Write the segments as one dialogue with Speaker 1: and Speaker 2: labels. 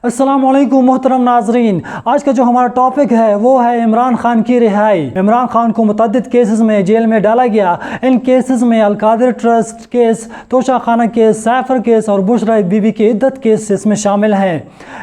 Speaker 1: अस्सलाम वालेकुम मोहतरम नाजरीन। आज का जो हमारा टॉपिक है वो है इमरान खान की रिहाई। इमरान खान को मुतअद्दिद केसेस में जेल में डाला गया। इन केसेस में Al-Qadir trust case, Toshakhana case, सैफर case और बुशरा बीबी की इद्दत केस इसमें शामिल हैं।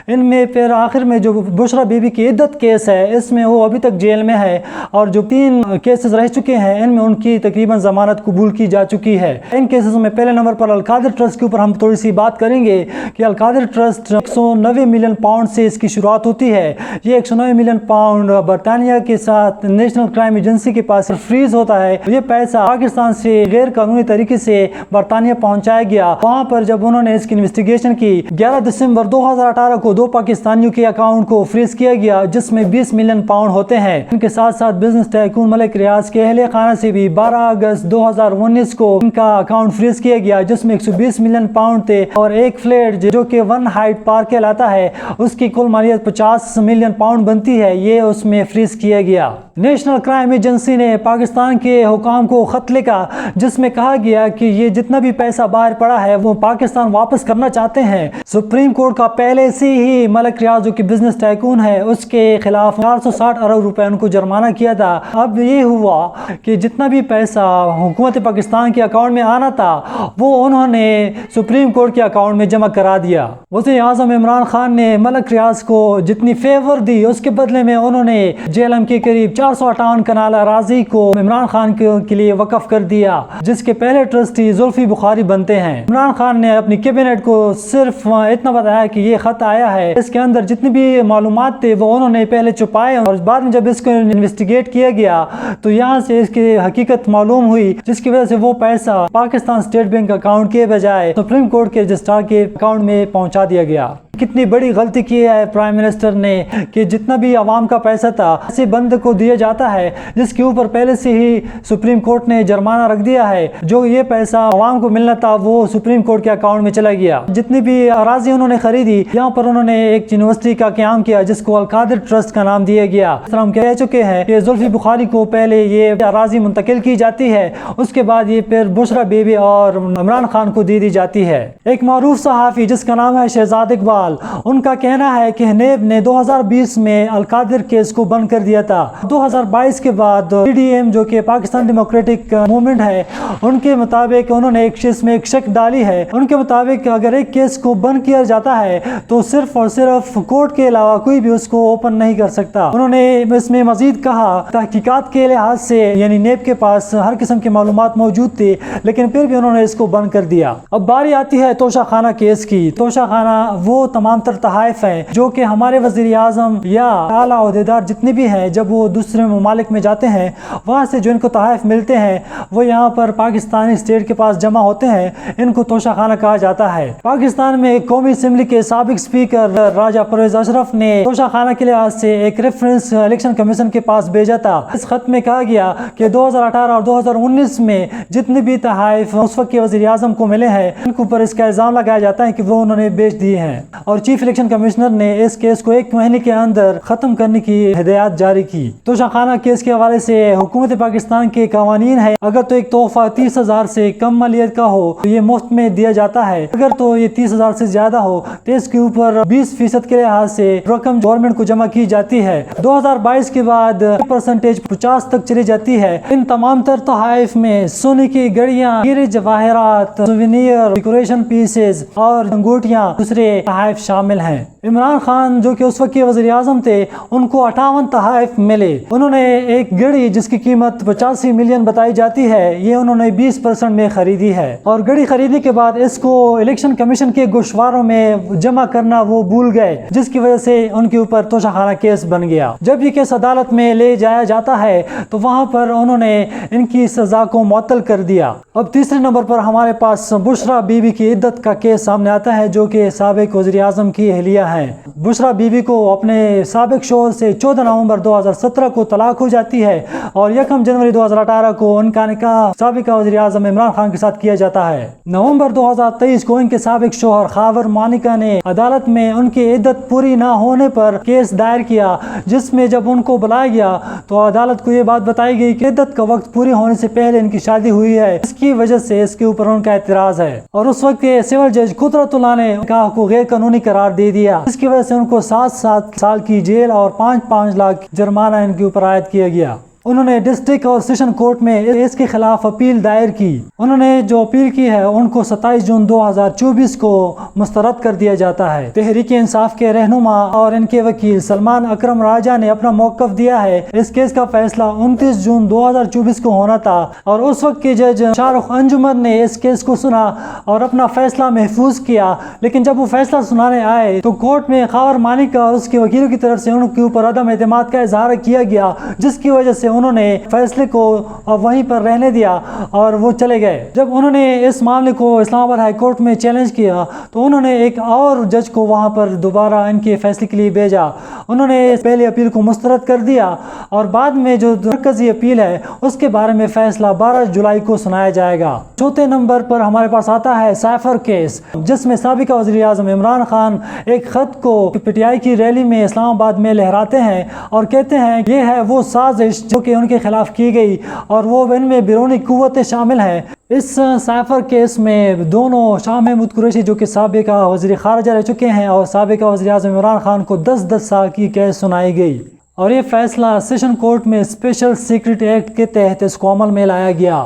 Speaker 1: इनमें फिर आखिर में जो बुशरा बीबी की इद्दत केस है इसमें वो अभी तक जेल में है और जो 3 केसेस रह चुके हैं इनमें उनकी तकरीबन ज़मानत कबूल की जा चुकी है। इन केसेस में पहले नंबर पर अलकादिर ट्रस्ट के ऊपर हम थोड़ी सी बात करेंगे कि अलकादिर ट्रस्ट 190 मिलियन पाउंड से इसकी शुरुआत होती है। ये 190 मिलियन पाउंड बरतानिया के साथ नेशनल क्राइम एजेंसी के पास फ्रीज होता है। ये पैसा पाकिस्तान से गैर कानूनी तरीके से बरतानिया पहुंचाया गया। वहां पर जब उन्होंने इसकी इन्वेस्टिगेशन की 11 दिसंबर 2018 को 2 पाकिस्तानियों के अकाउंट को फ्रीज किया गया जिसमें 20 मिलियन पाउंड होते हैं। इनके साथ साथ बिजनेस टाइकून मलिक रियाज के अहले खाना से भी 12 अगस्त 2019 को इनका अकाउंट फ्रीज किया गया जिसमें 120 मिलियन पाउंड थे और एक फ्लैट जो कि वन हाइट पार्क कहलाता है उसकी कुल मालियत 50 मिलियन पाउंड बनती है, ये उसमें फ्रीज किया गया। नेशनल क्राइम एजेंसी ने पाकिस्तान के हुकाम को खत लिखा जिसमें कहा गया कि ये जितना भी पैसा बाहर पड़ा है वो पाकिस्तान वापस करना चाहते हैं। सुप्रीम कोर्ट का पहले से ही मलिक रियाज जो कि बिजनेस टाइकून है उसके खिलाफ 460 अरब रुपए उनको जुर्माना किया था। अब ये हुआ कि जितना भी पैसा हुकूमत पाकिस्तान के अकाउंट में आना था वो उन्होंने सुप्रीम कोर्ट के अकाउंट में जमा करा दिया। वज़ीर आज़म इमरान खान ने मलिक रियाज को जितनी फेवर दी उसके बदले में उन्होंने जेएलएम के करीब 458 कनाल अराजी को इमरान खान के लिए वक्फ कर दिया जिसके पहले ट्रस्टी जुल्फी बुखारी बनते हैं। इमरान खान ने अपनी कैबिनेट को सिर्फ इतना बताया कि ये खत आया है, इसके अंदर जितनी भी मालूमात थे वो उन्होंने पहले छुपाए और बाद में जब इसको इन्वेस्टिगेट किया गया तो यहाँ से इसकी हकीकत मालूम हुई जिसकी वजह से वो पैसा पाकिस्तान स्टेट बैंक अकाउंट के बजाय सुप्रीम कोर्ट के रजिस्ट्रार के अकाउंट में पहुँचा दिया गया। कितनी बड़ी गलती की है प्राइम मिनिस्टर ने कि जितना भी आवाम का पैसा था ऐसे बंद को दिया जाता है जिसके ऊपर पहले से ही सुप्रीम कोर्ट ने जुर्माना रख दिया है। जो ये पैसा आवाम को मिलना था वो सुप्रीम कोर्ट के अकाउंट में चला गया। जितनी भी अराजी उन्होंने खरीदी यहाँ पर उन्होंने एक यूनिवर्सिटी का क़याम किया जिसको अलकादिर ट्रस्ट का नाम दिया गया। हम कह चुके हैं कि जुल्फी बुखारी को पहले ये अराजी मुंतकिल की जाती है, उसके बाद ये फिर बुशरा बीबी और इमरान खान को दे दी जाती है। एक मारूफ सहाफ़ी जिसका नाम है शहजाद इकबाल, उनका कहना है कि नेब ने 2020 में अलकादिर केस को बंद कर दिया था। 2022 के बाद पीडीएम जो कि पाकिस्तान डेमोक्रेटिक मूवमेंट है उनके मुताबिक उन्होंने एक केस में एक शक डाली है। उनके मुताबिक अगर एक केस को बंद किया जाता है तो सिर्फ और सिर्फ कोर्ट के अलावा कोई भी उसको ओपन नहीं कर सकता। उन्होंने इसमें मजीद कहा तहकीकात के लिहाज से यानी नेब के पास हर किस्म की मालूमात मौजूद थी लेकिन फिर भी उन्होंने इसको बंद कर दिया। अब बारी आती है तोशाखाना केस की। तोशाखाना वो तमाम तर तहाइफ हैं जो कि हमारे वज़ीर आज़म या आला ओहदेदार जितने भी हैं जब वो दूसरे ममालिक में जाते हैं वहाँ से जो इनको तहाइफ मिलते हैं वो यहाँ पर पाकिस्तानी स्टेट के पास जमा होते हैं। इनको तोशाखाना कहा जाता है। पाकिस्तान में कौमी असम्बली के साबिक स्पीकर राजा परवेज अशरफ ने तोशाखाना के लिहाज से एक रेफरेंस इलेक्शन कमीशन के पास भेजा था। इस खत में कहा गया कि 2018 और 2019 में जितने भी तहाइफ उस वक्त के वज़ीर आज़म को मिले हैं उनके ऊपर इसका इल्ज़ाम लगाया जाता है कि वो उन्होंने बेच दिए हैं और चीफ इलेक्शन कमिश्नर ने इस केस को 1 महीने के अंदर खत्म करने की हिदायत जारी की। तोशाखाना केस के हवाले से हुकूमत पाकिस्तान के कवानीन है अगर तो एक तोहफा 30,000 से कम मालियत का हो तो ये मुफ्त में दिया जाता है, अगर तो ये 30,000 से ज्यादा हो तो इसके ऊपर 20% के लिहाज से रकम गवर्नमेंट को जमा की जाती है। 2022 के बाद परसेंटेज 50 तक चली जाती है। इन तमाम तर तोहाइफ में सोने की गड़ियाँ, हीरे जवाहरात, सुवेनियर, डेकोरेशन पीसेस और अंगूठियाँ दूसरे तहाइफ शामिल हैं। इमरान खान जो कि उस वक्त के वज़ीर आज़म थे उनको 58 तहाइफ मिले। उन्होंने एक घड़ी जिसकी कीमत 85 मिलियन बताई जाती है ये उन्होंने 20% में खरीदी है और घड़ी खरीदने के बाद इसको इलेक्शन कमीशन के गोशवारों में जमा करना वो भूल गए जिसकी वजह से उनके ऊपर तोशाखाना केस बन गया। जब ये केस अदालत में ले जाया जाता है तो वहाँ पर उन्होंने इनकी सज़ा को मुअत्तल कर दिया। अब तीसरे नंबर पर हमारे पास बुशरा बीबी की इद्दत का केस सामने आता है जो कि साबिक वज़ीर आज़म की अहलिया है। बुशरा बीबी को अपने साबिक शौहर से 14 नवंबर 2017 को तलाक हो जाती है और 1 जनवरी 2018 को उनका निकाह साबिक वज़ीर आज़म इमरान खान के साथ किया जाता है। नवंबर 2023 को इनके साबिक शौहर खावर मानिका ने अदालत में उनकी इद्दत पूरी ना होने पर केस दायर किया जिसमें जब उनको बुलाया गया तो अदालत को ये बात बताई गई कि इद्दत का वक्त पूरी होने से पहले इनकी शादी हुई है, इसकी वजह से इसके ऊपर उनका एतराज़ है और उस वक्त के सिविल जज कुदरतुल्लाह ने निकाह को गैर कानूनी करार दे दिया। दिया, जिसकी वजह से उनको 7 साल की जेल और 5-5 लाख जुर्माना इनके ऊपर आयद किया गया। उन्होंने डिस्ट्रिक्ट और सेशन कोर्ट में इसके खिलाफ अपील दायर की। उन्होंने जो अपील की है उनको 27 जून 2024 को मुस्तरद कर दिया जाता है। तहरीक इंसाफ के रहनुमा और इनके वकील सलमान अकरम राजा ने अपना मौक़िफ़ दिया है। इस केस का फैसला 29 जून 2024 को होना था और उस वक्त के जज शाहरुख अंजुमन ने इस केस को सुना और अपना फैसला महफूज किया। लेकिन जब वो फैसला सुनाने आए तो कोर्ट में खावर मालिक और उसके वकीलों की तरफ से उनके ऊपर अदम एतमाद का इजहार किया गया, जिसकी वजह से उन्होंने फैसले को वहीं पर रहने दिया और वो चले गए। जब उन्होंने इस मामले को इस्लामाबाद हाई कोर्ट में चैलेंज किया तो उन्होंने एक और जज को वहाँ पर दोबारा इनके फैसले के लिए भेजा। उन्होंने पहले अपील को मुस्तरद कर दिया और बाद में जो मरकज़ी अपील है उसके बारे में फैसला 12 जुलाई को सुनाया जाएगा। चौथे नंबर पर हमारे पास आता है साइफर केस, जिसमें साबिक़ वज़ीर आज़म इमरान खान एक ख़त को PTI की रैली में इस्लामाबाद में लहराते हैं और कहते हैं ये है वो साजिश जो कि उनके खिलाफ की गई और वो इनमें बैरूनी कुव्वतें शामिल हैं। इस साइफर केस में दोनों शाह महमूद कुरैशी जो कि साबिक़ वज़ीर ख़ारिजा रह चुके हैं और साबिक़ वज़ीर आज़म इमरान खान को 10-10 साल की कैद सुनाई गई और ये फैसला सेशन कोर्ट में स्पेशल सीक्रेट एक्ट के तहत इसको अमल में लाया गया।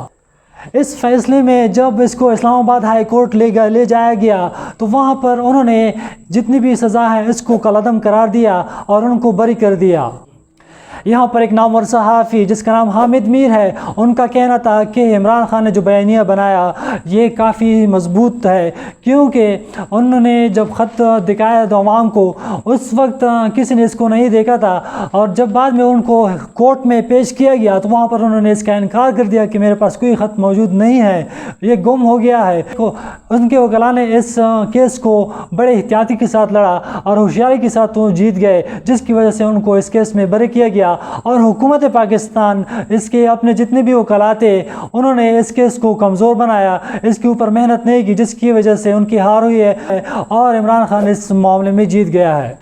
Speaker 1: इस फैसले में जब इसको इस्लामाबाद हाई कोर्ट ले जाया गया तो वहाँ पर उन्होंने जितनी भी सज़ा है इसको कलअदम करार दिया और उनको बरी कर दिया। यहाँ पर एक नामवर सहाफ़ी जिसका नाम हामिद मीर है, उनका कहना था कि इमरान खान ने जो बयानिया बनाया ये काफ़ी मजबूत है, क्योंकि उन्होंने जब ख़त दिखाया तो अवाम को उस वक्त किसी ने इसको नहीं देखा था और जब बाद में उनको कोर्ट में पेश किया गया तो वहाँ पर उन्होंने इसका इनकार कर दिया कि मेरे पास कोई ख़त मौजूद नहीं है, ये गुम हो गया है। तो उनके वकील ने इस केस को बड़े एहतियाती के साथ लड़ा और होशियारी के साथ वो जीत गए, जिसकी वजह से उनको इस केस में बरी किया गया और हुकूमत पाकिस्तान इसके अपने जितने भी वकालत थे उन्होंने इस केस को कमज़ोर बनाया, इसके ऊपर मेहनत नहीं की, जिसकी वजह से उनकी हार हुई है और इमरान खान इस मामले में जीत गया है।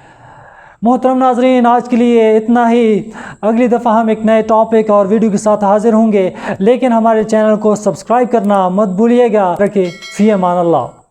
Speaker 1: मोहतरम नाज़रीन, आज के लिए इतना ही। अगली दफ़ा हम एक नए टॉपिक और वीडियो के साथ हाजिर होंगे, लेकिन हमारे चैनल को सब्सक्राइब करना मत भूलिएगा। रखे फ़ी अमान अल्लाह।